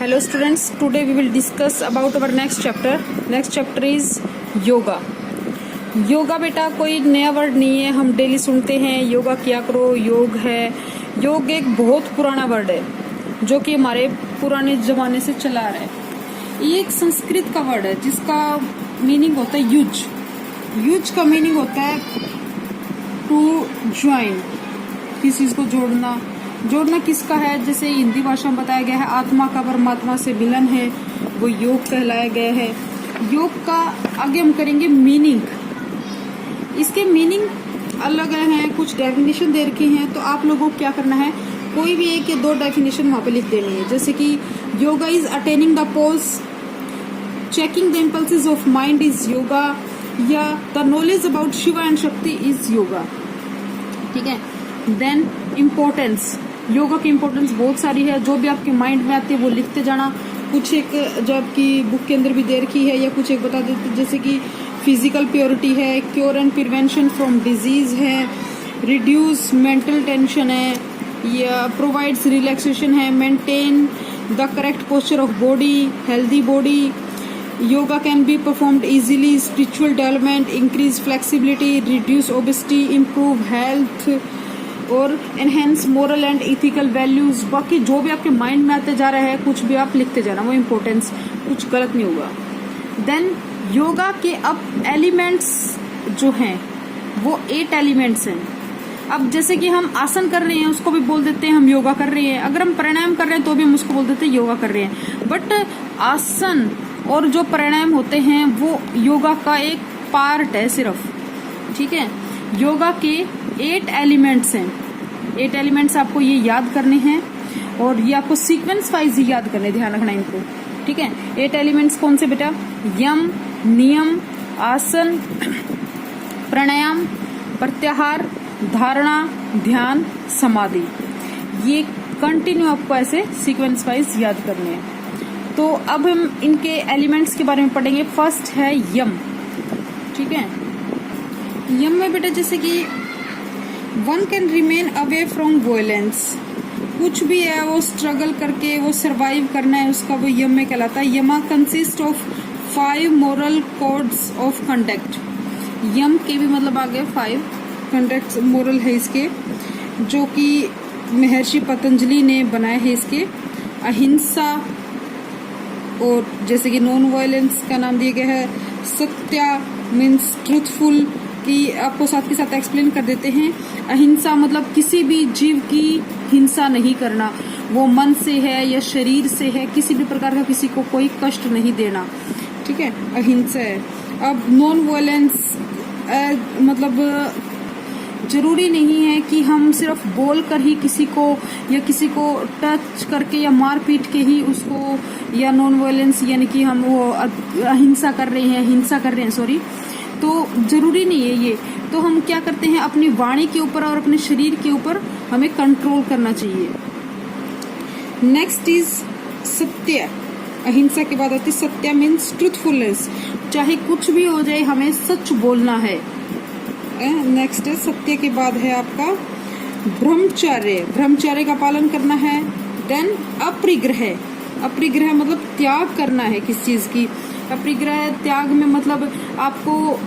Hello students, today we will discuss about our next chapter. Next chapter is yoga. Yoga बेटा कोई नया word नहीं है, हम डेली सुनते हैं योगा किया करो, योग है. योग एक बहुत पुराना वर्ड है जो कि हमारे पुराने जमाने से चला आ रहा है. ये एक संस्कृत का वर्ड है जिसका मीनिंग होता है युज. युज का मीनिंग होता है टू ज्वाइन, किसी चीज को जोड़ना. जोड़ना किसका है, जैसे हिंदी भाषा में बताया गया है आत्मा का परमात्मा से मिलन है, वो योग कहलाया गया है. योग का आगे हम करेंगे मीनिंग. इसके मीनिंग अलग हैं, कुछ डेफिनेशन दे रखी हैं, तो आप लोगों को क्या करना है, कोई भी एक या दो डेफिनेशन वहां पे लिख देनी है. जैसे कि yoga is attaining the pose, checking the impulses of mind is yoga, या the knowledge about Shiva and Shakti is yoga. ठीक है. देन इम्पोर्टेंस, योगा की इम्पोर्टेंस बहुत सारी है, जो भी आपके माइंड में आती है वो लिखते जाना. कुछ एक जो आपकी बुक के अंदर भी दे रखी है, या कुछ एक बता देते, जैसे कि फिजिकल प्योरिटी है, cure and prevention from disease है, रिड्यूस मेंटल टेंशन है, या प्रोवाइड्स रिलैक्सेशन है, maintain the correct posture of body, healthy body. Yoga can be performed easily, spiritual development, increase flexibility, reduce obesity, improve health और enhance moral and ethical values. बाकी जो भी आपके mind में आते जा रहा है कुछ भी आप लिखते जाना, वो इम्पोर्टेंस कुछ गलत नहीं होगा. देन योगा के अब एलिमेंट्स जो हैं वो 8 एलिमेंट्स हैं. अब जैसे कि हम आसन कर रहे हैं उसको भी बोल देते हैं हम योगा कर रहे हैं, अगर हम प्राणायाम कर रहे हैं तो भी हम उसको बोल देते हैं योगा कर रहे हैं. बट आसन और जो प्राणायाम होते हैं वो योगा का एक पार्ट है सिर्फ. ठीक है. योगा के 8 एलिमेंट्स हैं. 8 एलिमेंट्स आपको ये याद करने हैं और ये आपको सीक्वेंस वाइज ही याद करने, ध्यान रखना इनको. ठीक है. 8 एलिमेंट्स कौन से बेटा, यम, नियम, आसन, प्राणायाम, प्रत्याहार, धारणा, ध्यान, समाधि. ये कंटिन्यू आपको ऐसे सीक्वेंस वाइज याद करने हैं. तो अब हम इनके एलिमेंट्स के बारे में पढ़ेंगे. फर्स्ट है यम. ठीक है. यम में बेटा जैसे कि one can remain away from violence, कुछ भी है वो स्ट्रगल करके वो सरवाइव करना है, उसका वो यम में कहलाता है. Yama consist of 5 moral codes of conduct. यम के भी मतलब आ गए 5 कंडक्ट मोरल है इसके, जो कि महर्षि पतंजलि ने बनाए हैं इसके. अहिंसा, और जैसे कि नॉन वायलेंस का नाम दिया गया है. सत्या मीन्स ट्रूथफुल, कि आपको साथ के साथ एक्सप्लेन कर देते हैं. अहिंसा मतलब किसी भी जीव की हिंसा नहीं करना, वो मन से है या शरीर से है, किसी भी प्रकार का किसी को कोई कष्ट नहीं देना. ठीक है. अहिंसा है. अब नॉन वायलेंस मतलब जरूरी नहीं है कि हम सिर्फ बोल कर ही किसी को या किसी को टच करके या मार पीट के ही उसको, या नॉन वायलेंस यानी कि हम वो अहिंसा कर रहे हैं, हिंसा कर रहे हैं सॉरी, तो जरूरी नहीं है ये. तो हम क्या करते हैं, अपनी वाणी के ऊपर और अपने शरीर के ऊपर हमें कंट्रोल करना चाहिए. नेक्स्ट इज सत्य. अहिंसा के बाद आती सत्य मीन्स ट्रूथफुलनेस, चाहे कुछ भी हो जाए हमें सच बोलना है. नेक्स्ट है सत्य के बाद है आपका ब्रह्मचर्य. ब्रह्मचर्य का पालन करना है. देन अपरिग्रह. अपरिग्रह मतलब त्याग करना है किस चीज की. अपरिग्रह त्याग में मतलब आपको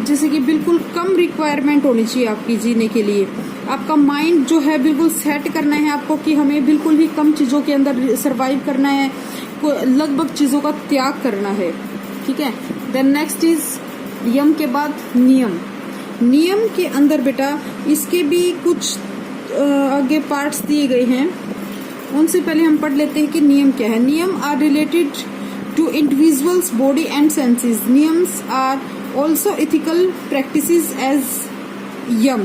जैसे कि बिल्कुल कम रिक्वायरमेंट होनी चाहिए आपकी जीने के लिए. आपका माइंड जो है बिल्कुल सेट करना है आपको कि हमें बिल्कुल ही कम चीजों के अंदर सरवाइव करना है, लगभग चीजों का त्याग करना है. ठीक है. देन नेक्स्ट इज यम के बाद नियम. नियम के अंदर बेटा इसके भी कुछ आगे पार्ट्स दिए गए हैं, उनसे पहले हम पढ़ लेते हैं कि नियम क्या है. Niyam are related to individuals body and senses. Niyams are also ethical practices as yam.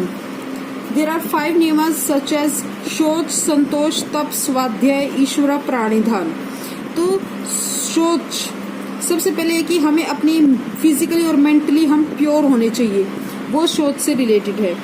There are 5 niyamas such as शौच, संतोष, तप, स्वाध्याय, ईश्वरा, प्राणिधान. तो शौच सबसे पहले है कि हमें अपनी फिजिकली और मेंटली हम प्योर होने चाहिए, वो शौच से रिलेटेड है.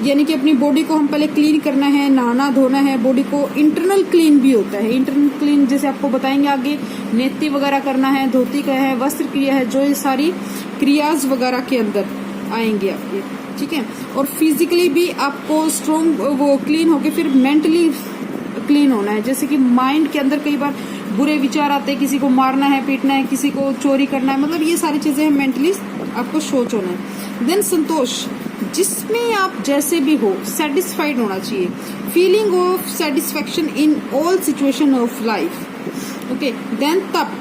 यानी कि अपनी बॉडी को हम पहले क्लीन करना है, नहाना धोना है. बॉडी को इंटरनल क्लीन भी होता है. इंटरनल क्लीन जैसे आपको बताएंगे आगे, नेति वगैरह करना है, धोती का है, वस्त्र क्रिया है, जो ये सारी क्रियाज वगैरह के अंदर आएंगे आपके. ठीक है. और फिजिकली भी आपको स्ट्रॉन्ग वो क्लीन होके फिर मेंटली क्लीन होना है। जैसे कि माइंड के अंदर कई बार बुरे विचार आते हैं, किसी को मारना है, पीटना है, किसी को चोरी करना है, मतलब ये सारी चीजें मेंटली आपको सोच होना है। देन संतोष, जिसमें आप जैसे भी हो सेटिस्फाइड होना चाहिए, feeling of satisfaction in all situation of life. Okay, then tapa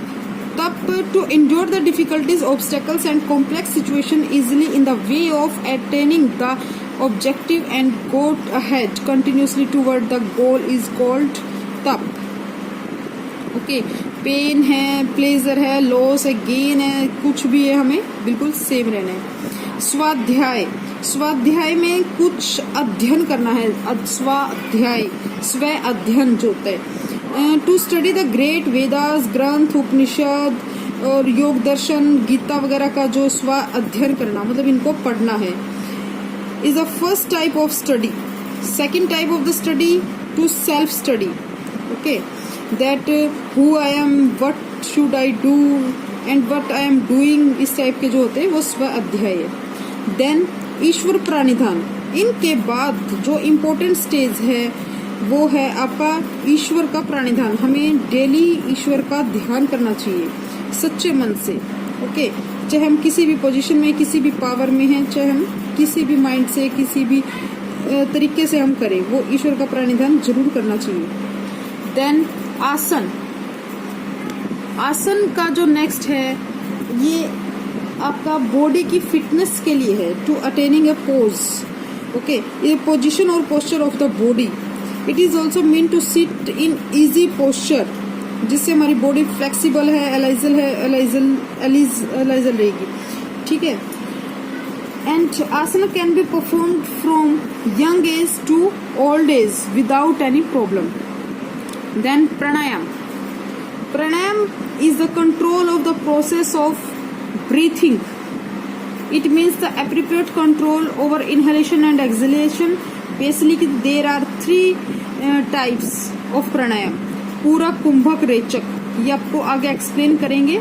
to endure the difficulties, obstacles and complex situation easily in the way of attaining the objective and go ahead continuously toward the goal is called तप। Okay, pen है, pleasure है, loss है, gain है, कुछ भी है, हमें बिल्कुल सेम रहना है। स्वाध्याय, स्वाध्याय में कुछ अध्ययन करना है, स्वाध्याय स्व अध्ययन जो होता है। To study the great Vedas, granth, Upanishad और योग दर्शन, गीता वगैरह का जो स्व अध्ययन करना, मतलब इनको पढ़ना है, is the first type of study. Second type of the study to self study. Okay, that who I am, what should I do and what I am doing, इस टाइप के जो होते हैं वो स्व अध्याय है। देन ईश्वर प्रणिधान, इनके बाद जो इम्पोर्टेंट स्टेज है वो है आपका ईश्वर का प्रणिधान। हमें डेली ईश्वर का ध्यान करना चाहिए सच्चे मन से। ओके, चाहे हम किसी भी पोजीशन में, किसी भी पावर में हैं, चाहे हम किसी भी माइंड से, किसी भी तरीके से हम करें, वो ईश्वर का प्रणिधान जरूर करना चाहिए। देन आसन, आसन का जो नेक्स्ट है ये आपका बॉडी की फिटनेस के लिए है, to attaining a pose. Okay, ये पोजीशन और posture of the body. It is also mean to sit in easy posture, जिससे हमारी बॉडी फ्लेक्सिबल है, एलाइजल रहेगी। ठीक है, and asana can be performed from young age to old age without any problem. Then pranayama, pranayama is the control of the process of breathing. It means the appropriate control over inhalation and exhalation. Basically there are three types of pranayam. पूरक, कुंभक, रेचक, ये आपको आगे explain करेंगे।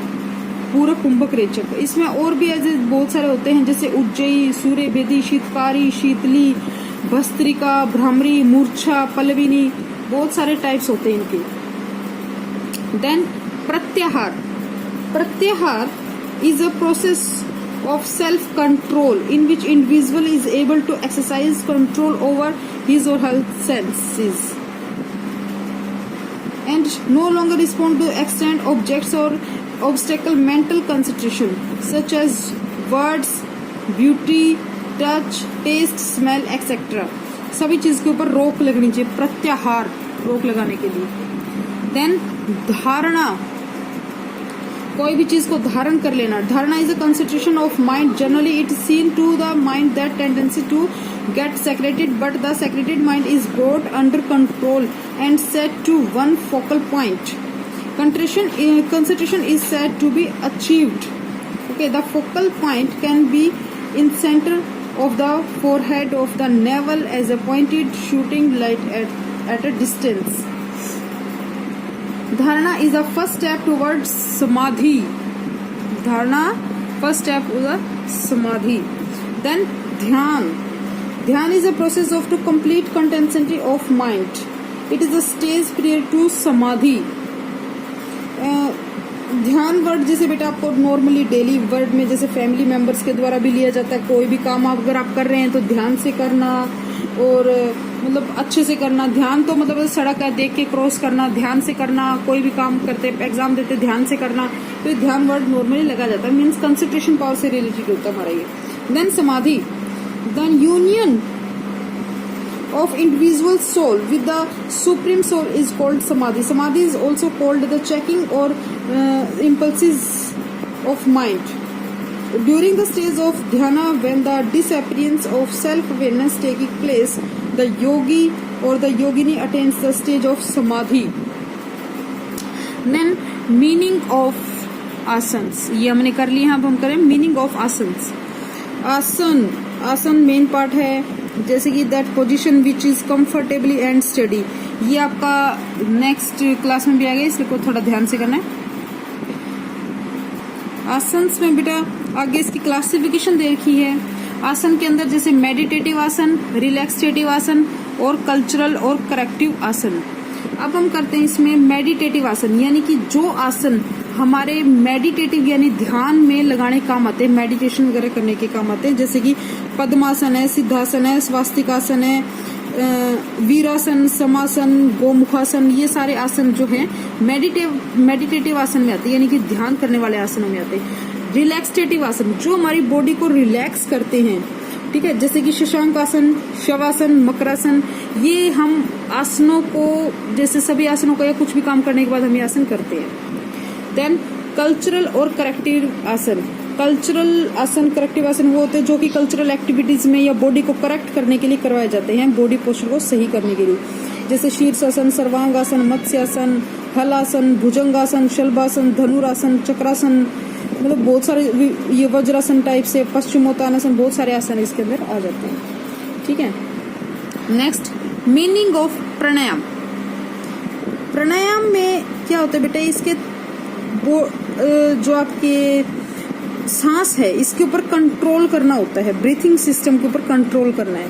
पूरक, कुंभक, रेचक, इसमें और भी ऐसे बहुत सारे होते हैं, जैसे उज्जयी, सूर्य भेदी, शीतकारी, शीतली, भस्त्रिका, भ्रामरी, मूर्छा, पल्लविनी, बहुत सारे टाइप्स होते हैं इनके। देन प्रत्याहार, प्रत्याहार is a process of self-control in which individual is able to exercise control over his or her senses and no longer respond to external objects or obstacle mental concentration such as words, beauty, touch, taste, smell, etc. सभी चीज के ऊपर रोक लगनी चाहिए, प्रत्याहार, रोक लगाने के लिए। देन धारणा, कोई भी चीज को धारण कर लेना। Dharana is a concentration of mind, generally it is seen to the mind that tendency to get scattered, but the scattered mind is brought under control and set to one focal point. concentration is said to be achieved. Okay, the focal point can be in center of the forehead of the navel as a pointed shooting light at a distance. Dharana is the first step towards samadhi. Dharana, first step to the samadhi. Then dhyan. Dhyan is a process of to complete concentrity of mind. It is a stage prior to samadhi. ध्यान word जैसे बेटा आपको normally daily word में जैसे family members के द्वारा भी लिया जाता है। कोई भी काम अगर आप कर रहे हैं तो ध्यान से करना, और मतलब अच्छे से करना। ध्यान तो मतलब सड़क है देख के क्रॉस करना, ध्यान से करना। कोई भी काम करते, एग्जाम देते, ध्यान से करना, तो ध्यान वर्ड नॉर्मली लगा जाता है, मीन्स कंसंट्रेशन पावर से रिलेटेड होता है हमारा ये। Then samadhi, then union of individual soul with the supreme soul is called samadhi. Samadhi is also called the checking or impulses of mind. During the stage of dhyana, when the disappearance of self-awareness taking place, the yogi or the yogini attains the stage of samadhi. Then meaning of asanas, ये हमने कर लिया। अब हम करें meaning of asanas. आसन, आसन main part है, जैसे कि that position which is comfortably and study. ये आपका नेक्स्ट क्लास में भी आएगा, इसलिए को थोड़ा ध्यान से करना है। आसन्स में बेटा आगे इसकी क्लासिफिकेशन दे रखी है। आसन के अंदर जैसे मेडिटेटिव आसन, रिलैक्सेटिव आसन और कल्चरल और करेक्टिव आसन। अब हम करते हैं इसमें मेडिटेटिव आसन, यानी कि जो आसन हमारे मेडिटेटिव यानी ध्यान में लगाने काम आते हैं, मेडिटेशन वगैरह करने के काम आते हैं, जैसे कि पद्मासन है, सिद्धासन है, स्वास्तिकासन है, वीरासन, समासन, गोमुखासन, ये सारे आसन जो हैं मेडिटेटिव आसन में आते हैं, यानी कि ध्यान करने वाले आसनों में आते हैं। रिलैक्सेटिव आसन जो हमारी बॉडी को रिलैक्स करते हैं, ठीक है, जैसे कि शशांक आसन, शवासन, मकरासन, ये हम आसनों को, जैसे सभी आसनों का या कुछ भी काम करने के बाद हम ये आसन करते हैं। देन कल्चरल और करेक्टिव आसन। कल्चरल आसन, करेक्टिव आसन वो होते हैं जो कि कल्चरल एक्टिविटीज में या बॉडी को करेक्ट करने के लिए करवाए जाते हैं, बॉडी पोस्चर को सही करने के लिए, जैसे शीर्षासन, सर्वांगासन, मत्स्यासन, हलासन, भुजंगासन, शलभासन, धनुरासन, चक्रासन, मतलब बहुत सारे, ये वज्रासन टाइप से, पश्चिमोत्तानासन, बहुत सारे आसन इसके अंदर आ जाते हैं, ठीक है। नेक्स्ट, मीनिंग ऑफ प्राणायाम। प्राणायाम में क्या होता है बेटा, इसके जो आपके सांस है इसके ऊपर कंट्रोल करना होता है, ब्रीथिंग सिस्टम के ऊपर कंट्रोल करना है।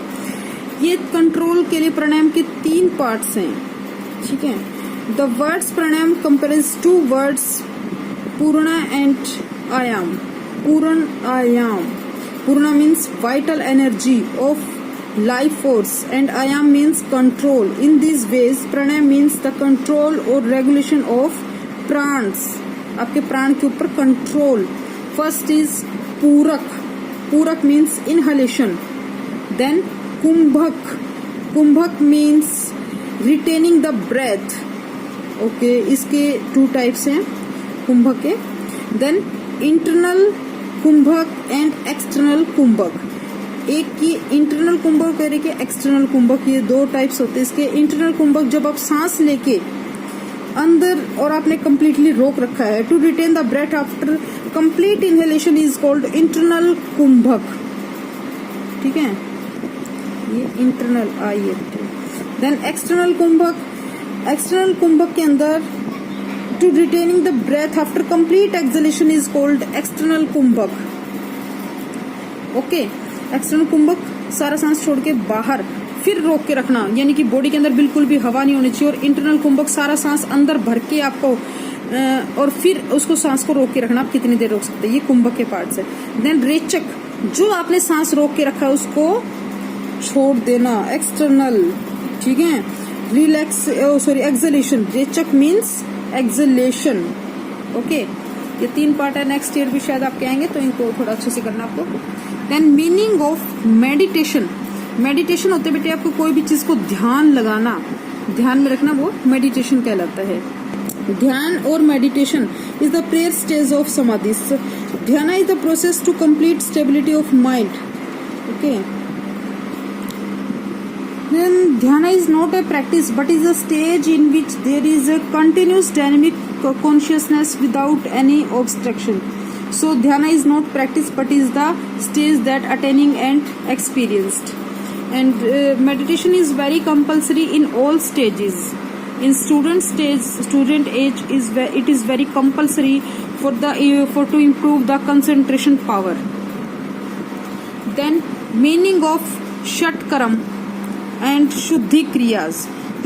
ये कंट्रोल के लिए प्राणायाम के 3 पार्ट्स हैं, ठीक है। The words pranayam compares 2 words purna and ayam. Purna ayam, purna means vital energy of life force and ayam means control. In this ways pranayam means the control और रेगुलेशन ऑफ प्राण्स, आपके प्राण के ऊपर कंट्रोल। First is purak, purak means inhalation. Then kumbhak, kumbhak means retaining the breath, okay, इसके 2 types हैं कुंभक के। Then internal kumbhak and external kumbhak, एक की इंटरनल कुंभक और एक एक्सटर्नल कुंभक, ये 2 टाइप्स होते हैं इसके। इंटरनल कुंभक जब आप सांस लेके अंदर और आपने कंप्लीटली रोक रखा है, to retain the breath after complete inhalation is called internal kumbhak, ठीक है, ये इंटरनल आइए। Then external kumbhak, external kumbhak के अंदर to retaining the breath after complete exhalation is called external kumbhak, okay. External kumbhak सारा सांस छोड़ के बाहर फिर रोक के रखना, यानी कि बॉडी के अंदर बिल्कुल भी हवा नहीं होनी चाहिए। और इंटरनल कुंभक सारा सांस अंदर भर के आपको और फिर उसको सांस को रोक के रखना, आप कितनी देर रोक सकते हैं, ये कुंभक के पार्ट्स है। देन रेचक, जो आपने सांस रोक के रखा है उसको छोड़ देना, एक्सटर्नल, ठीक है। Relax, sorry, exhalation, rechak means exhalation, okay. ये 3 पार्ट है, नेक्स्ट ईयर भी शायद आपके आएंगे तो इनको थोड़ा अच्छे से करना आपको। Then meaning of meditation. Meditation होते बेटे आपको कोई भी चीज को ध्यान लगाना, ध्यान में रखना, वो मेडिटेशन कहलाता है। ध्यान और meditation is the prayer stage of samadhi. Dhyan is the process to complete stability of mind, okay. Then dhyan is not a practice but is a stage in which there is a continuous dynamic consciousness without any obstruction. So dhyana is not practice but is the stage that attaining and experienced. And meditation is very compulsory in all stages. In student stage, student age it is very compulsory for to improve the concentration power. Then meaning of shatkarma and shuddhi kriyas.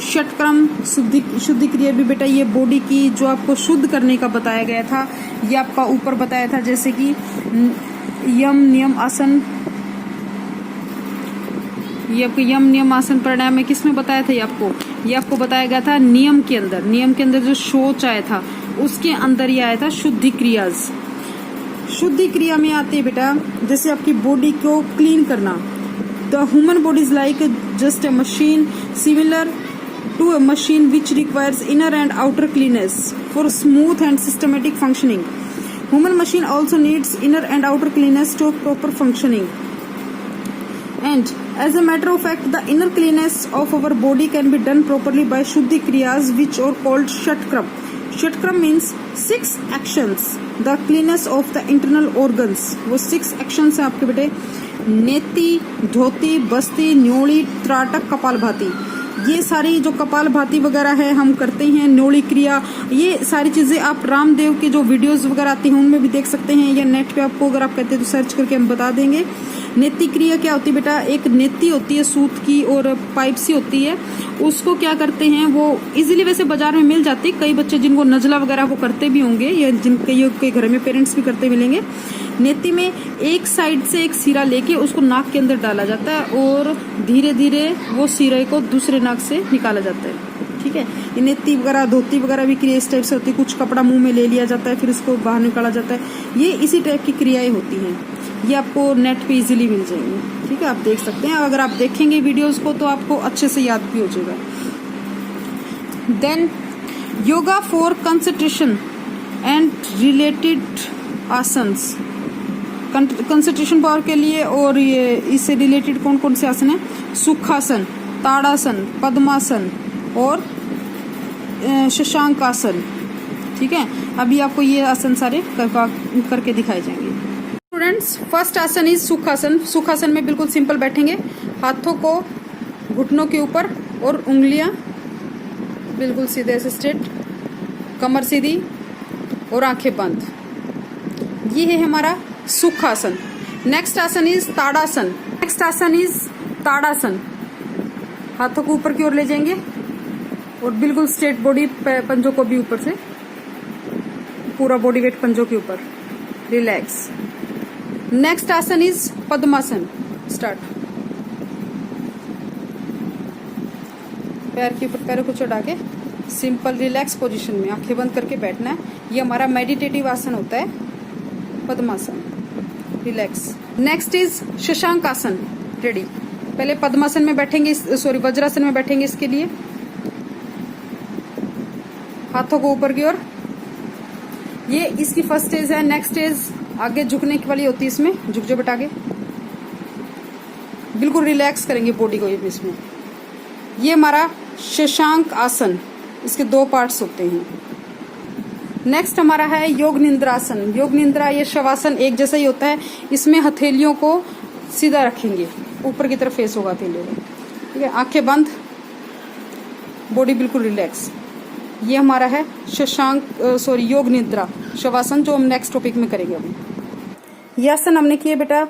षटकर्म, शुद्धि क्रिया भी बेटा ये body की जो आपको शुद्ध करने का बताया गया था, ये आपका ऊपर बताया था, जैसे कि यम नियम आसन, ये आपको यम नियम आसन प्राणायाम में किसमें बताया था, ये आपको बताया गया था नियम के अंदर। नियम के अंदर जो शौच आया था उसके अंदर ये आया था शुद्धि क्रियाज। शुद्धि क्रिया में आती है बेटा जैसे आपकी बॉडी को क्लीन करना। The human body is like just a machine, similar to a machine which requires inner and outer cleanness for smooth and systematic functioning. Human machine also needs inner and outer cleanness to proper functioning. And as a matter of fact, the inner cleanness of our body can be done properly by Shuddhi Kriyas, which are called Shatkram. Shatkram means 6 actions. The cleanness of the internal organs. वो 6 actions हैं आपके बेटे। नेति, धोती, बस्ती, न्योली, त्राटक, कपालभाति। ये सारी जो कपालभाति वगैरह है हम करते हैं, न्योली क्रिया, ये सारी चीजें आप रामदेव के जो वीडियोस वगैरह आती हैं उनमें भी देख सकते हैं, या नेट पे आपको अगर आप कहते हैं तो सर्च करके हम बता देंगे। नेति क्रिया क्या होती है बेटा, एक नेति होती है सूत की और पाइप सी होती है, उसको क्या करते हैं वो इजीली वैसे बाजार में मिल जाती है। कई बच्चे जिनको नजला वगैरह वो करते भी होंगे या जिनके घर में पेरेंट्स भी करते मिलेंगे। नेति में एक साइड से एक सिरा लेके उसको नाक के अंदर डाला जाता है और धीरे धीरे वो सिरे को दूसरे नाक से निकाला जाता है। ठीक है, ये नेति वगैरह धोती वगैरह भी क्रिया इस टाइप से होती है। कुछ कपड़ा मुंह में ले लिया जाता है फिर उसको बाहर निकाला जाता है। ये इसी टाइप की क्रियाएं होती हैं। ये आपको नेट पे इजीली मिल जाएंगी। ठीक है, आप देख सकते हैं। अगर आप देखेंगे वीडियोस को तो आपको अच्छे से याद भी हो जाएगा। Then yoga for concentration and related asanas, concentration power के लिए और ये इससे रिलेटेड कौन कौन से आसन है, सुखासन, ताड़ासन, पद्मासन और शशांकासन। ठीक है, अभी आपको ये आसन सारे करके दिखाए जाएंगे। स्टूडेंट्स, फर्स्ट आसन इज सुखासन। सुखासन में बिल्कुल सिंपल बैठेंगे, हाथों को घुटनों के ऊपर और उंगलियां बिल्कुल सीधे ऐसे स्ट्रेट, कमर सीधी और आंखें बंद। ये है हमारा सुखासन। नेक्स्ट आसन इज ताड़ासन। नेक्स्ट आसन इज ताड़ासन। हाथों को ऊपर की ओर ले जाएंगे और बिल्कुल स्ट्रेट बॉडी, पंजों को भी ऊपर से पूरा बॉडी वेट पंजों के ऊपर, रिलैक्स। नेक्स्ट आसन इज पद्मासन। स्टार्ट। पैर के ऊपर पैरों को चढ़ा के सिंपल रिलैक्स पोजीशन में आंखें बंद करके बैठना है। ये हमारा मेडिटेटिव आसन होता है, पद्मासन, रिलैक्स। नेक्स्ट इज शशांक आसन। रेडी। पहले पद्मासन में बैठेंगे, सॉरी वज्रासन में बैठेंगे। इसके लिए हाथों को ऊपर की ओर, ये इसकी फर्स्ट स्टेज है। नेक्स्ट स्टेज आगे झुकने की वाली होती है, इसमें झुक जो बेटा, आगे बिल्कुल रिलैक्स करेंगे बॉडी को इसमें। ये हमारा शशांक आसन, इसके दो पार्ट्स होते हैं। नेक्स्ट हमारा है योग निंद्रासन। योग निंद्रा, ये शवासन एक जैसा ही होता है। इसमें हथेलियों को सीधा रखेंगे, ऊपर की तरफ फेस होगा हथेलियों को। ठीक है, आंखें बंद, बॉडी बिल्कुल रिलैक्स। ये हमारा है योग निद्रा शवासन, जो हम नेक्स्ट टॉपिक में करेंगे अभी। ये आसन हमने किए बेटा।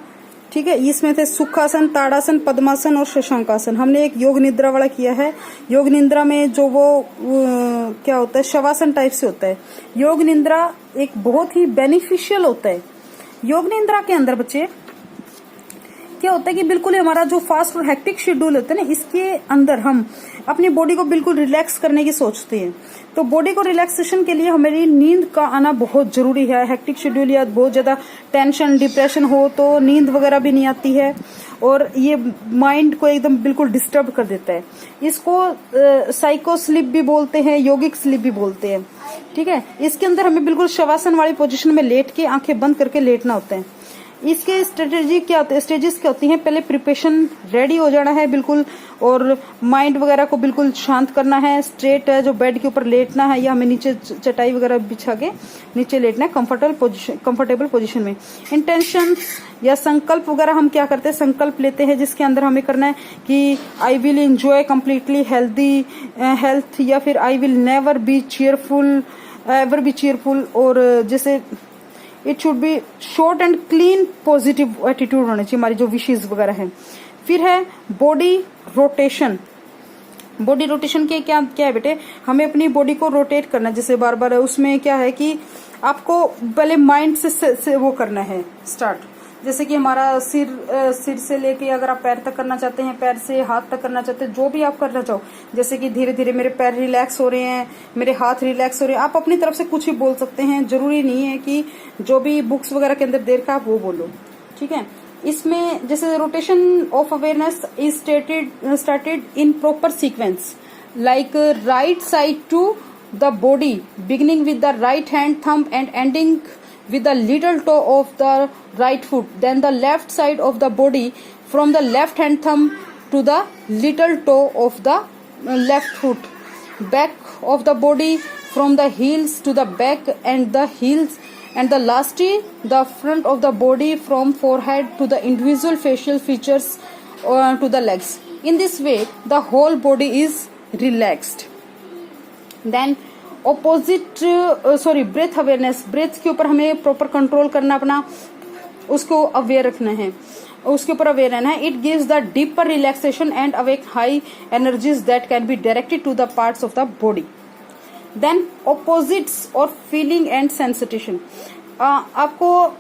ठीक है, इसमें थे सुखासन, ताड़ासन, पद्मासन और शशांकासन। हमने एक योग निद्रा वाला किया है। योग निद्रा में जो वो क्या होता है, शवासन टाइप से होता है। योग निद्रा एक बहुत ही बेनिफिशियल होता है। योग निद्रा के अंदर बच्चे क्या होता है कि बिल्कुल हमारा जो फास्ट और हेक्टिक शेड्यूल होता है ना, इसके अंदर हम अपनी बॉडी को बिल्कुल रिलैक्स करने की सोचते हैं। तो बॉडी को रिलैक्सेशन के लिए हमारी नींद का आना बहुत जरूरी है। हेक्टिक शेड्यूल या बहुत ज्यादा टेंशन, डिप्रेशन हो तो नींद वगैरह भी नहीं आती है और ये माइंड को एकदम बिल्कुल डिस्टर्ब कर देता है। इसको साइको स्लीप भी बोलते हैं, योगिक स्लीप भी बोलते हैं। ठीक है, इसके अंदर हमें बिल्कुल शवासन वाली पोजीशन में लेट के आंखें बंद करके लेटना होता है। इसके स्ट्रेटेजी क्या होते हैं, स्टेजेस क्या होती हैं, पहले प्रिपरेशन रेडी हो जाना है बिल्कुल, और माइंड वगैरह को बिल्कुल शांत करना है। स्ट्रेट है जो बेड के ऊपर लेटना है, या हमें नीचे चटाई वगैरह बिछा के नीचे लेटना है कंफर्टेबल पोजीशन में। इंटेंशन या संकल्प वगैरह हम क्या करते हैं, संकल्प लेते हैं जिसके अंदर हमें करना है कि I will enjoy completely health, या फिर I will never be cheerful, ever be cheerful, और जैसे it should be short and clean positive attitude होना चाहिए हमारी जो विशेष वगैरह है। फिर है बॉडी रोटेशन। बॉडी रोटेशन के क्या है बेटे, हमें अपनी बॉडी को रोटेट करना है जैसे बार बार। उसमें क्या है कि आपको पहले माइंड से वो करना है स्टार्ट। जैसे कि हमारा सिर से लेके अगर आप पैर तक करना चाहते हैं, पैर से हाथ तक करना चाहते हैं, जो भी आप करना चाहो, जैसे कि धीरे धीरे मेरे पैर रिलैक्स हो रहे हैं, मेरे हाथ रिलैक्स हो रहे हैं, आप अपनी तरफ से कुछ ही बोल सकते हैं। जरूरी नहीं है कि जो भी बुक्स वगैरह के अंदर देर का आप वो बोलो। ठीक है, इसमें जैसे rotation of awareness is started in proper sequence, like right side to the body, beginning with the right hand thumb and ending with the little toe of the right foot, then the left side of the body from the left hand thumb to the little toe of the left foot, back of the body from the heels to the back and the heels, and the lastly the front of the body from forehead to the individual facial features to the legs. In this way the whole body is relaxed. Then breath awareness, breath के ऊपर हमें proper control करना अपना। उसको aware रखना है, उसके ऊपर अवेयर रहना है। It gives the deeper relaxation and awake high energies that can be directed to the parts of the body. Then opposites और फीलिंग एंड सेंसिटेशन, आपको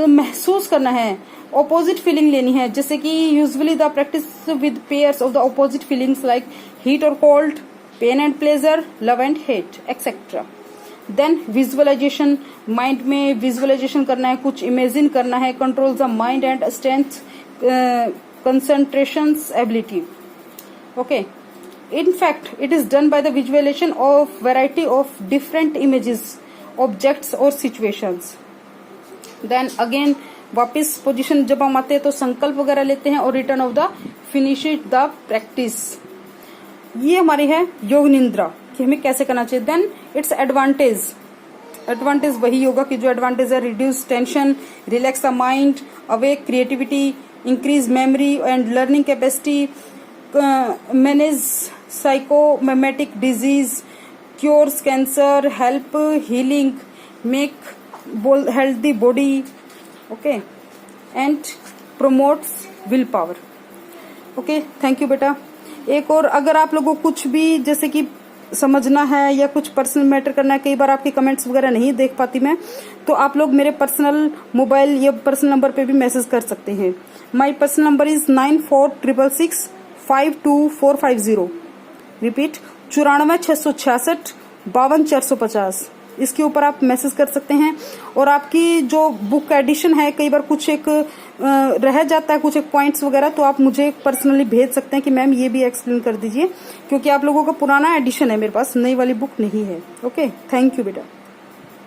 महसूस करना है, ऑपोजिट फीलिंग लेनी है, जैसे कि usually the practice with pairs of the opposite feelings like heat और cold, pain and pleasure, love and hate etcetera. Then visualization, mind में विजुअलाइजेशन करना है, कुछ इमेजिन करना है, control the mind and strength concentration ability. Okay, in fact it is done by the visualization of variety of different images, objects or situations. then again वापस position जब हम आते हैं तो संकल्प वगैरह लेते हैं और return of the finish the practice. ये हमारी है योग निद्रा कि हमें कैसे करना चाहिए। देन इट्स एडवांटेज, एडवांटेज वही योगा की जो एडवांटेज है, reduce tension, relax the mind, awake creativity, increase memory and learning capacity, manage psychosomatic disease, cures cancer, help healing, make healthy body, okay, and promotes will power. Okay, thank you बेटा। एक और अगर आप लोगों को कुछ भी जैसे कि समझना है या कुछ पर्सनल मैटर करना है, कई बार आपके कमेंट्स वगैरह नहीं देख पाती मैं, तो आप लोग मेरे पर्सनल मोबाइल या पर्सनल नंबर पे भी मैसेज कर सकते हैं। My personal number is 9466652450। Repeat 9466652450। इसके ऊपर आप मैसेज कर सकते हैं। और आपकी जो बुक एडिशन है, कई बार कुछ एक रह जाता है, कुछ एक पॉइंट्स वगैरह, तो आप मुझे पर्सनली भेज सकते हैं कि मैम ये भी एक्सप्लेन कर दीजिए, क्योंकि आप लोगों का पुराना एडिशन है मेरे पास, नई वाली बुक नहीं है। ओके, थैंक यू बेटा।